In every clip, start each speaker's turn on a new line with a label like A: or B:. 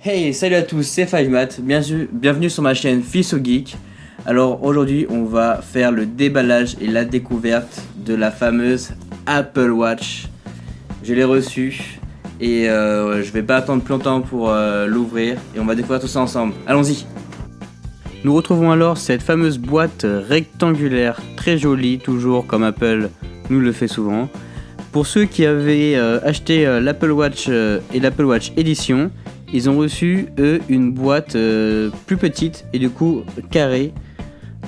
A: Hey, salut à tous, c'est FiveMatt, bienvenue sur ma chaîne Fils au Geek. Alors aujourd'hui, on va faire le déballage et la découverte de la fameuse Apple Watch. Je l'ai reçue et je vais pas attendre plus longtemps pour l'ouvrir et on va découvrir tout ça ensemble. Allons-y. Nous retrouvons alors cette fameuse boîte rectangulaire, très jolie, toujours comme Apple nous le fait souvent. Pour ceux qui avaient acheté l'Apple Watch et l'Apple Watch Edition, ils ont reçu, eux, une boîte plus petite et du coup carrée.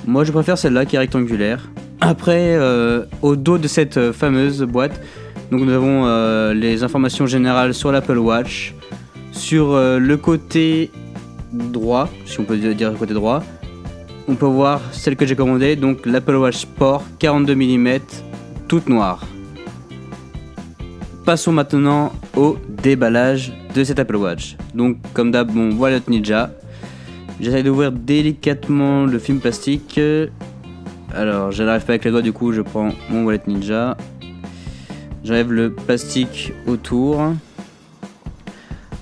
A: Moi, je préfère celle-là qui est rectangulaire. Après, au dos de cette fameuse boîte, donc nous avons les informations générales sur l'Apple Watch. Sur le côté droit, si on peut dire le côté droit, on peut voir celle que j'ai commandée, donc l'Apple Watch Sport 42 mm, toute noire. Passons maintenant au déballage de cette Apple Watch. Donc comme d'hab, mon wallet Ninja. J'essaie d'ouvrir délicatement le film plastique. Alors je n'arrive pas avec les doigts, du coup je prends mon wallet Ninja. J'enlève le plastique autour.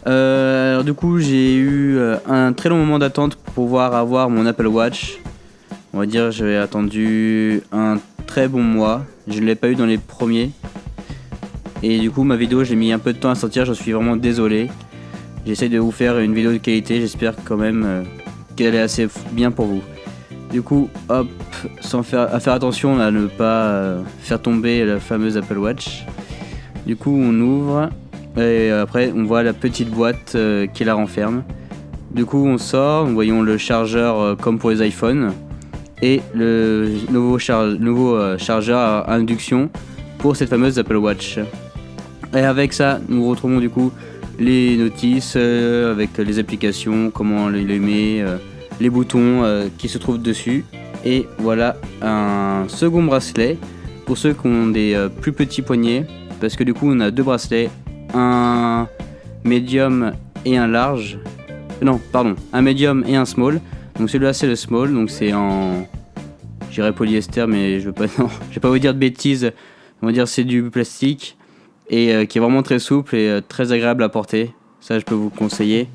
A: Alors du coup j'ai eu un très long moment d'attente pour pouvoir avoir mon Apple Watch. On va dire j'ai attendu un très bon mois. Je ne l'ai pas eu dans les premiers. Et du coup ma vidéo j'ai mis un peu de temps à sortir, je suis vraiment désolé. J'essaie de vous faire une vidéo de qualité, j'espère quand même qu'elle est assez bien pour vous. Du coup hop, à faire attention à ne pas faire tomber la fameuse Apple Watch. Du coup on ouvre et après on voit la petite boîte qui la renferme. Du coup on sort, nous voyons le chargeur comme pour les iPhones et le nouveau chargeur à induction pour cette fameuse Apple Watch. Et avec ça, nous retrouvons du coup les notices avec les applications, comment les met, les boutons qui se trouvent dessus. Et voilà un second bracelet pour ceux qui ont des plus petits poignets, parce que du coup on a deux bracelets, un médium et un large. Non, pardon, un médium et un small. Donc celui-là c'est le small, donc c'est en, je dirais polyester, mais je vais pas vous dire de bêtises. On va dire c'est du plastique et qui est vraiment très souple et très agréable à porter. Ça je peux vous conseiller.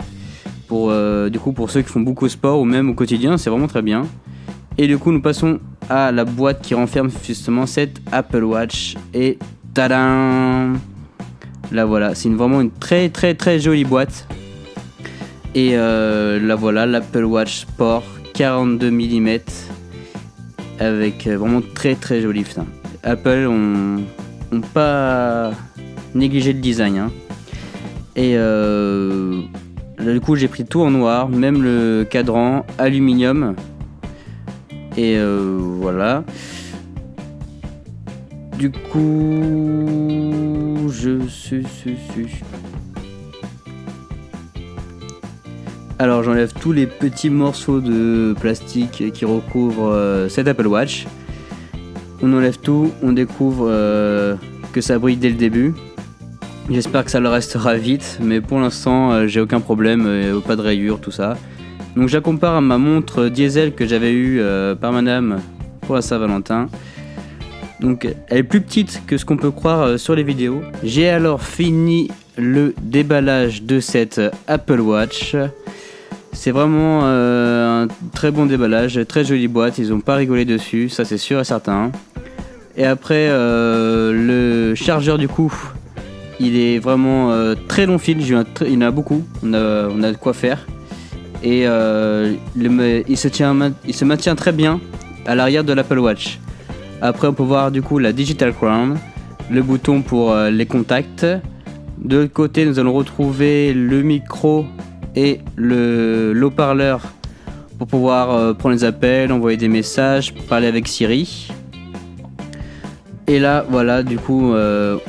A: Du coup pour ceux qui font beaucoup de sport ou même au quotidien, c'est vraiment très bien. Et du coup nous passons à la boîte qui renferme justement cette Apple Watch et tadam! Là voilà, c'est vraiment une très très très jolie boîte. Et là voilà, l'Apple Watch Sport 42 mm avec vraiment très très joli. Putain. Apple ont pas négligé le design, hein. Et là, du coup j'ai pris tout en noir, même le cadran aluminium. Et voilà. Du coup alors j'enlève tous les petits morceaux de plastique qui recouvrent cette Apple Watch. On enlève tout, on découvre que ça brille dès le début. J'espère que ça le restera vite, mais pour l'instant j'ai aucun problème, pas de rayures, tout ça. Donc je la compare à ma montre diesel que j'avais eue par madame pour la Saint-Valentin. Donc elle est plus petite que ce qu'on peut croire sur les vidéos. J'ai alors fini le déballage de cette Apple Watch. C'est vraiment un très bon déballage, très jolie boîte, ils ont pas rigolé dessus, ça c'est sûr et certain. Et après le chargeur du coup, il est vraiment très long fil, il y en a beaucoup, on a de quoi faire. Et il se maintient très bien à l'arrière de l'Apple Watch. Après on peut voir du coup la Digital Crown, le bouton pour les contacts. De l'autre côté nous allons retrouver le micro et le haut-parleur pour pouvoir prendre les appels, envoyer des messages, parler avec Siri. Et là voilà, du coup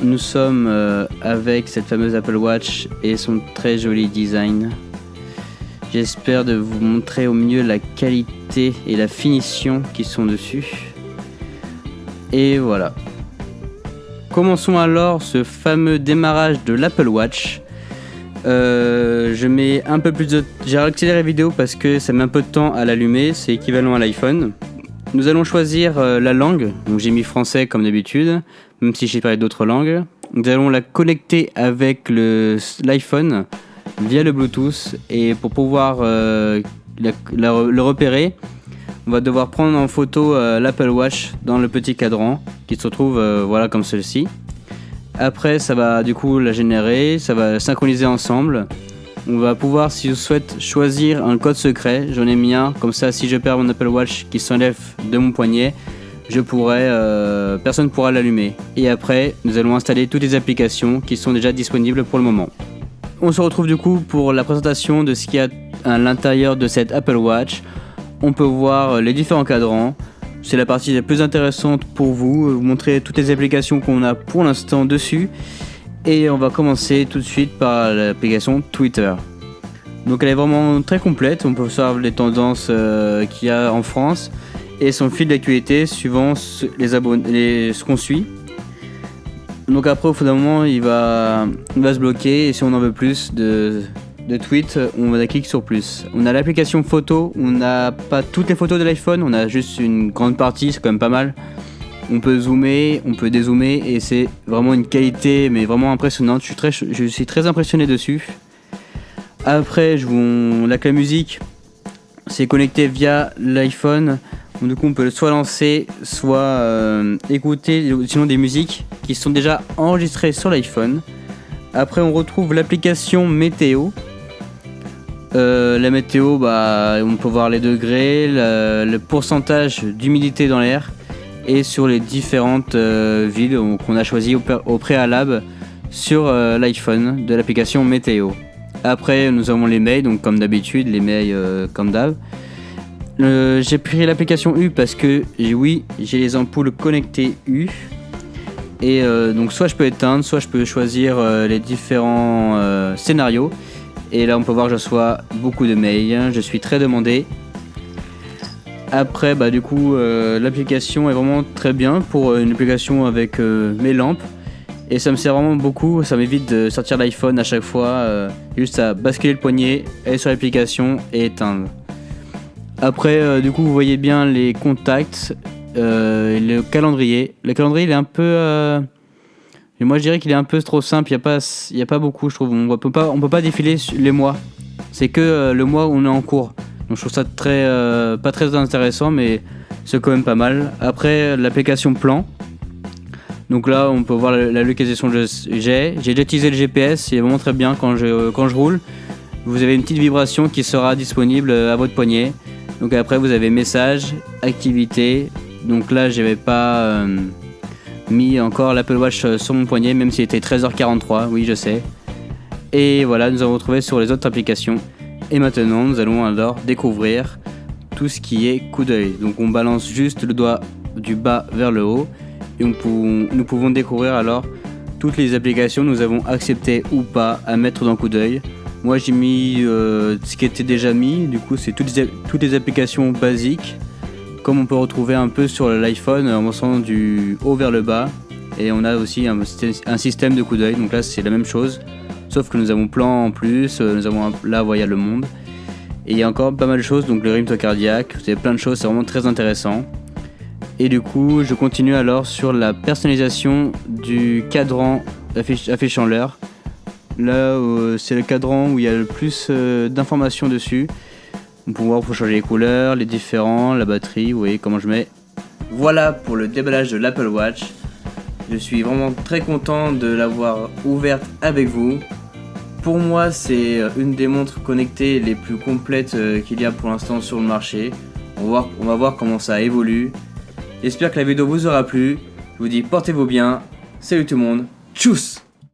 A: nous sommes avec cette fameuse Apple Watch et son très joli design. J'espère de vous montrer au mieux la qualité et la finition qui sont dessus. Et voilà. Commençons alors ce fameux démarrage de l'Apple Watch. Je mets un peu plus de... J'ai accéléré la vidéo parce que ça met un peu de temps à l'allumer, c'est équivalent à l'iPhone. Nous allons choisir la langue, donc j'ai mis français comme d'habitude, même si j'ai parlé d'autres langues. Nous allons la connecter avec l'iPhone. via le Bluetooth, et pour pouvoir le repérer, on va devoir prendre en photo l'Apple Watch dans le petit cadran qui se retrouve voilà comme ceci. Après ça va du coup la générer, ça va synchroniser ensemble. On va pouvoir, si je souhaite, choisir un code secret. J'en ai mis un, comme ça si je perds mon Apple Watch qui s'enlève de mon poignet, personne ne pourra l'allumer. Et après nous allons installer toutes les applications qui sont déjà disponibles pour le moment. On se retrouve du coup pour la présentation de ce qu'il y a à l'intérieur de cette Apple Watch. On peut voir les différents cadrans. C'est la partie la plus intéressante pour vous montrer toutes les applications qu'on a pour l'instant dessus. Et on va commencer tout de suite par l'application Twitter. Donc elle est vraiment très complète, on peut savoir les tendances qu'il y a en France et son fil d'actualité suivant ce qu'on suit. Donc après au bout d'un moment il va se bloquer, et si on en veut plus de tweets, on va cliquer sur plus. On a l'application photo, on n'a pas toutes les photos de l'iPhone, on a juste une grande partie, c'est quand même pas mal. On peut zoomer, on peut dézoomer, et c'est vraiment une qualité mais vraiment impressionnante. Je suis très impressionné dessus. Après, la clé musique, c'est connecté via l'iPhone. Donc, du coup, on peut soit lancer, soit écouter sinon des musiques qui sont déjà enregistrées sur l'iPhone. Après, on retrouve l'application météo. La météo, on peut voir les degrés, le pourcentage d'humidité dans l'air, et sur les différentes villes qu'on a choisies au préalable sur l'iPhone de l'application météo. Après nous avons les mails, donc comme d'habitude les mails comme d'hab. J'ai pris l'application U parce que j'ai les ampoules connectées U, et donc soit je peux éteindre, soit je peux choisir les différents scénarios, et là on peut voir que je reçois beaucoup de mails, je suis très demandé. Après, du coup, l'application est vraiment très bien pour une application avec mes lampes. Et ça me sert vraiment beaucoup, ça m'évite de sortir l'iPhone à chaque fois. Juste à basculer le poignet, aller sur l'application et éteindre. Après, du coup, vous voyez bien les contacts, le calendrier. Le calendrier, il est un peu... moi, je dirais qu'il est un peu trop simple, il n'y a pas beaucoup, je trouve. On peut pas défiler les mois. C'est que le mois où on est en cours. Donc je trouve ça pas très intéressant, mais c'est quand même pas mal. Après, l'application plan. Donc là, on peut voir la localisation que j'ai déjà utilisé le GPS, il est vraiment très bien quand je roule. Vous avez une petite vibration qui sera disponible à votre poignet. Donc après, vous avez messages, activités. Donc là, j'avais pas mis encore l'Apple Watch sur mon poignet, même s'il était 13h43, oui je sais. Et voilà, nous avons retrouvé sur les autres applications. Et maintenant, nous allons alors découvrir tout ce qui est coup d'œil. Donc on balance juste le doigt du bas vers le haut, et nous pouvons découvrir alors toutes les applications que nous avons acceptées ou pas à mettre dans coup d'œil. Moi j'ai mis ce qui était déjà mis, du coup c'est toutes les applications basiques, comme on peut retrouver un peu sur l'iPhone en passant du haut vers le bas. Et on a aussi un système de coup d'œil, donc là c'est la même chose. Sauf que nous avons plan en plus, nous avons là voyez le monde. Et il y a encore pas mal de choses, donc le rythme cardiaque, vous avez plein de choses, c'est vraiment très intéressant. Et du coup, je continue alors sur la personnalisation du cadran affichant l'heure. Là, c'est le cadran où il y a le plus d'informations dessus. On peut voir, il faut changer les couleurs, les différents, la batterie, vous voyez comment je mets. Voilà pour le déballage de l'Apple Watch. Je suis vraiment très content de l'avoir ouverte avec vous. Pour moi, c'est une des montres connectées les plus complètes qu'il y a pour l'instant sur le marché. On va voir comment ça évolue. J'espère que la vidéo vous aura plu. Je vous dis portez-vous bien. Salut tout le monde. Tchuss!